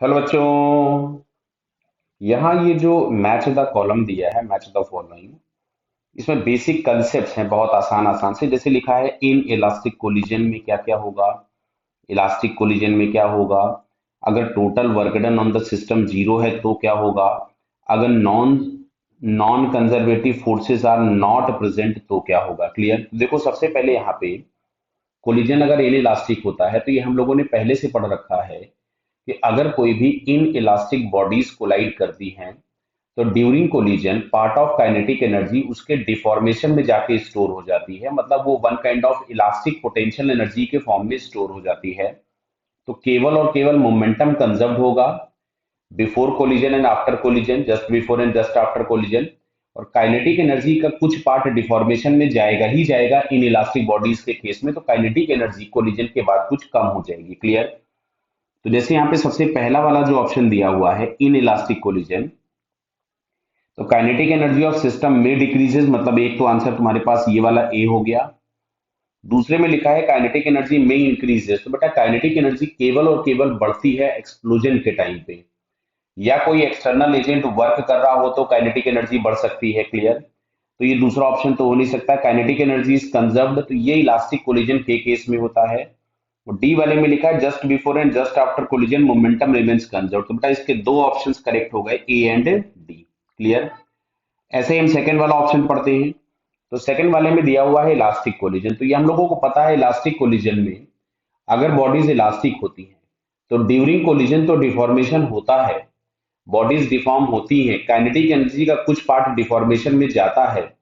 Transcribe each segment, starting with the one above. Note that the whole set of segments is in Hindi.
हेलो बच्चों। यहाँ ये जो मैच द कॉलम दिया है, मैच द फॉलोइंग, इसमें बेसिक कंसेप्ट हैं बहुत आसान आसान से। जैसे लिखा है इन इलास्टिक कोलिजन में क्या क्या होगा, इलास्टिक कोलिजन में क्या होगा, अगर total work done on the system zero है तो क्या होगा, अगर non non conservative forces are not present तो क्या होगा। क्लियर। देखो सबसे पहले यहाँ पे कोलिजन अगर इन इलास्टिक होता है तो ये हम लोगों ने पहले से पढ़ रखा है कि अगर कोई भी इन इलास्टिक बॉडीज कोलाइड करती हैं तो during collision part of kinetic energy उसके डिफॉर्मेशन में जाके स्टोर हो जाती है, मतलब वो one kind of elastic potential energy के फॉर्म में स्टोर हो जाती है। तो केवल और केवल मोमेंटम कंजर्व होगा before collision and after collision, just before and just after collision. और काइनेटिक एनर्जी का कुछ पार्ट डिफॉर्मेशन में जाएगा ही जाएगा इन इलास्टिक बॉडीज के केस में, तो काइनेटिक एनर्जी कोलिजन के बाद कुछ कम हो जाएगी। क्लियर। तो जैसे यहाँ पे सबसे पहला वाला जो ऑप्शन दिया हुआ है इन इलास्टिक कोलिजन, तो काइनेटिक एनर्जी ऑफ सिस्टम में डिक्रीजेस, मतलब एक तो आंसर तुम्हारे पास ये वाला ए हो गया। दूसरे में लिखा है काइनेटिक एनर्जी में इंक्रीजेस, तो बेटा काइनेटिक एनर्जी केवल और केवल बढ़ती है एक्सप्लोजन के टाइम पे, या कोई एक्सटर्नल एजेंट वर्क कर रहा हो तो काइनेटिक एनर्जी बढ़ सकती है। क्लियर। तो ये दूसरा ऑप्शन तो हो नहीं सकता। काइनेटिक एनर्जी इज कंजर्व्ड, तो ये इलास्टिक कोलिजन के केस में होता है। और डी वाले में लिखा है just before and just after collision momentum remains conserved, तो बेटा इसके दो ऑप्शंस करेक्ट हो गए, ए एंड डी। क्लियर। ऐसे ही हम सेकंड वाला ऑप्शन पढ़ते हैं। तो सेकंड वाले में दिया हुआ है इलास्टिक कोलिजन, तो ये हम लोगों को पता है इलास्टिक कोलिजन में अगर बॉडीज इलास्टिक होती हैं तो ड्यूरिंग कोलिजन तो डिफॉर्मेशन होता है, बॉडीज डिफॉर्म होती हैं, काइनेटिक एनर्जी का कुछ पार्ट डिफॉर्मेशन में जाता है,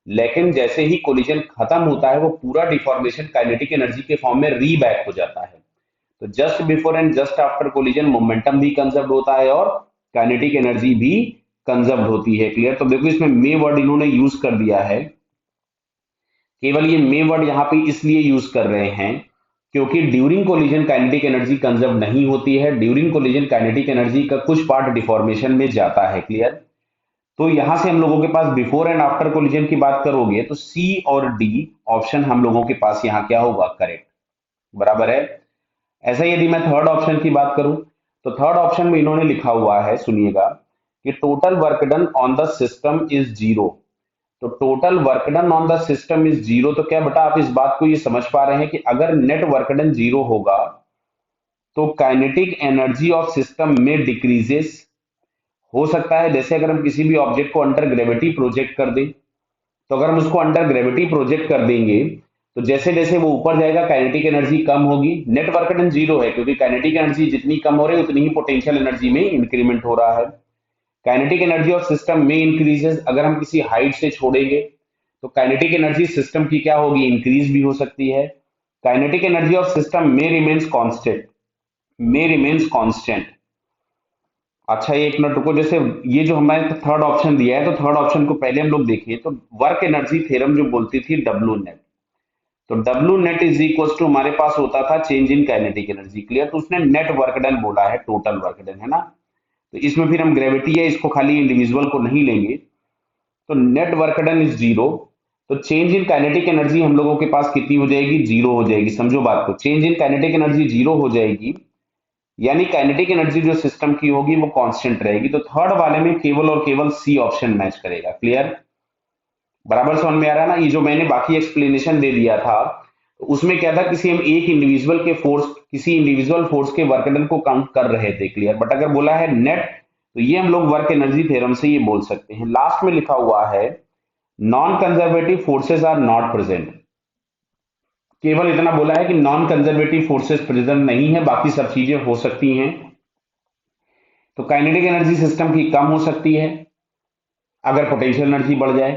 लेकिन जैसे ही कोलिजन खत्म होता है वो पूरा डिफॉर्मेशन काइनेटिक एनर्जी के फॉर्म में रीबैक हो जाता है। तो just before and just after collision momentum भी कंजर्व होता है और काइनेटिक एनर्जी भी कंजर्व होती है। क्लियर। तो देखो इसमें मे वर्ड इन्होंने यूज कर दिया है, केवल ये मे वर्ड यहाँ पे इसलिए यूज कर रहे हैं क्योंकि during collision kinetic energy conserve नहीं होती है, ड्यूरिंग कोलिजन काइनेटिक एनर्जी का कुछ पार्ट डिफॉर्मेशन में जाता है। क्लियर। तो यहां से हम लोगों के पास बिफोर एंड आफ्टर कोलिजन की बात करोगे तो सी और डी ऑप्शन हम लोगों के पास यहाँ क्या होगा, करेक्ट, बराबर है। ऐसा ही यदि मैं थर्ड ऑप्शन की बात करूं तो थर्ड ऑप्शन में इन्होंने लिखा हुआ है, सुनिएगा, कि total work done on the system is zero. तो total work done on the system is zero, तो क्या बेटा आप इस बात को ये समझ पा रहे हैं कि अगर नेट वर्क डन जीरो होगा तो काइनेटिक एनर्जी ऑफ सिस्टम में डिक्रीजेस हो सकता है। जैसे अगर हम किसी भी ऑब्जेक्ट को अंडर ग्रेविटी प्रोजेक्ट कर दें, तो अगर हम उसको अंडर ग्रेविटी प्रोजेक्ट कर देंगे तो जैसे जैसे वो ऊपर जाएगा काइनेटिक एनर्जी कम होगी। नेट वर्क डन जीरो है क्योंकि काइनेटिक एनर्जी जितनी कम हो रही है उतनी ही पोटेंशियल एनर्जी में इंक्रीमेंट हो रहा है। काइनेटिक एनर्जी ऑफ सिस्टम में इंक्रीजेस, अगर हम किसी हाइट से छोड़ेंगे तो काइनेटिक एनर्जी सिस्टम की क्या होगी, इंक्रीज भी हो सकती है। काइनेटिक एनर्जी ऑफ सिस्टम में रिमेन्स कांस्टेंट, में रिमेन्स कांस्टेंट। अच्छा एक मिनट रुको, जैसे ये जो हमारे थर्ड ऑप्शन दिया है तो थर्ड ऑप्शन को पहले हम लोग देखें तो वर्क एनर्जी थ्योरम जो बोलती थी डब्ल्यू नेट, तो W net is equal to हमारे पास होता था change in kinetic energy. Clear. तो उसने नेट वर्क डन बोला है, टोटल वर्क डन है ना। तो इसमें फिर हम ग्रेविटी है इसको खाली इंडिविजुअल को नहीं लेंगे, तो net work done is zero. तो चेंज इन काइनेटिक एनर्जी हम लोगों के पास कितनी हो जाएगी, जीरो हो जाएगी। समझो बात को, change in kinetic energy zero हो जाएगी, यानी काइनेटिक एनर्जी जो सिस्टम की होगी वो कांस्टेंट रहेगी। तो थर्ड वाले में केवल और केवल सी ऑप्शन मैच करेगा। क्लियर। बराबर समझ में आ रहा है ना। ये जो मैंने बाकी एक्सप्लेनेशन दे दिया था उसमें क्या था, किसी हम एक इंडिविजुअल के फोर्स, किसी इंडिविजुअल फोर्स के वर्क डन को काउंट कर रहे थे। क्लियर। बट अगर बोला है नेट तो ये हम लोग वर्क एनर्जी थ्योरम से ये बोल सकते हैं। लास्ट में लिखा हुआ है non conservative forces are not present, केवल इतना बोला है कि नॉन कंजर्वेटिव फोर्सेस प्रेजेंट नहीं है, बाकी सब चीजें हो सकती हैं। तो काइनेटिक एनर्जी सिस्टम की कम हो सकती है अगर पोटेंशियल एनर्जी बढ़ जाए,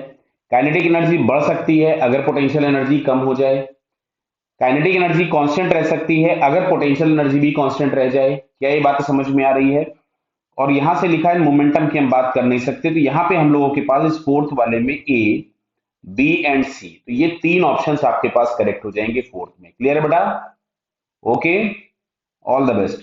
काइनेटिक एनर्जी बढ़ सकती है अगर पोटेंशियल एनर्जी कम हो जाए, काइनेटिक एनर्जी कांस्टेंट रह सकती है अगर पोटेंशियल एनर्जी भी कांस्टेंट रह जाए। क्या ये बात समझ में आ रही है। और यहां से लिखा है मोमेंटम की हम बात कर नहीं सकते, तो यहां पे हम लोगों के पास इस फोर्थ वाले में ए, बी एंड सी, तो ये तीन ऑप्शंस आपके पास करेक्ट हो जाएंगे फोर्थ में। क्लियर है बेटा। Okay, all the best.